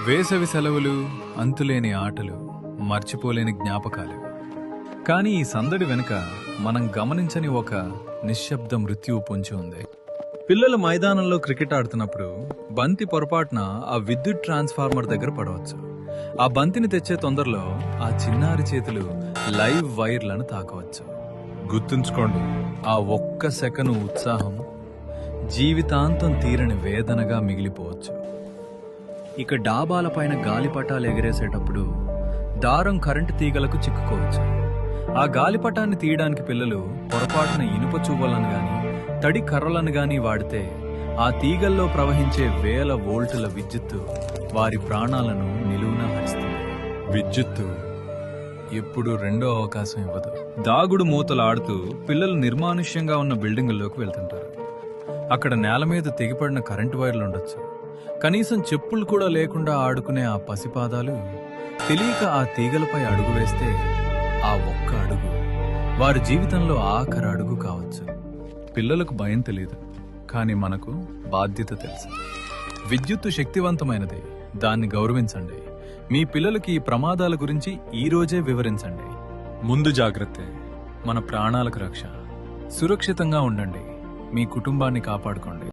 వేసవి సెలవులు, అంతులేని ఆటలు, మర్చిపోలేని జ్ఞాపకాలు. కానీ ఈ సందడి వెనుక మనం గమనించని ఒక నిశ్శబ్ద మృత్యువు పొంచి ఉంది. పిల్లలు మైదానంలో క్రికెట్ ఆడుతున్నప్పుడు బంతి పొరపాటున ఆ విద్యుత్ ట్రాన్స్ఫార్మర్ దగ్గర పడవచ్చు. ఆ బంతిని తెచ్చే తొందరలో ఆ చిన్నారి చేతులు లైవ్ వైర్లను తాకవచ్చు. గుర్తుంచుకోండి, ఆ ఒక్క సెకను ఉత్సాహం జీవితాంతం తీరని వేదనగా మిగిలిపోవచ్చు. ఇక డాబాలపైన గాలిపటాలు ఎగిరేసేటప్పుడు దారం కరెంటు తీగలకు చిక్కుకోవచ్చు. ఆ గాలిపటాన్ని తీయడానికి పిల్లలు పొరపాటున ఇనుప చువ్వలను గాని తడి కర్రలను గాని వాడితే ఆ తీగల్లో ప్రవహించే వేల వోల్టుల విద్యుత్తు వారి ప్రాణాలను నిలువునా హరిస్తుంది. విద్యుత్తు ఎప్పుడు రెండో అవకాశం ఇవ్వదు. దాగుడు మూతలు ఆడుతూ పిల్లలు నిర్మానుష్యంగా ఉన్న బిల్డింగుల్లోకి వెళ్తుంటారు. అక్కడ నేల మీద తెగిపడిన కరెంటు వైర్లు ఉండొచ్చు. కనీసం చెప్పులు కూడా లేకుండా ఆడుకునే ఆ పసిపాదాలు తెలియక ఆ తీగలపై అడుగు వేస్తే ఆ ఒక్క అడుగు వారి జీవితంలో ఆఖరి అడుగు కావచ్చు. పిల్లలకు భయం తెలియదు, కానీ మనకు బాధ్యత తెలుసు. విద్యుత్తు శక్తివంతమైనది, దాన్ని గౌరవించండి. మీ పిల్లలకి ఈ ప్రమాదాల గురించి ఈ రోజే వివరించండి. ముందు జాగ్రత్తే మన ప్రాణాలకు రక్ష. సురక్షితంగా ఉండండి, మీ కుటుంబాన్ని కాపాడుకోండి.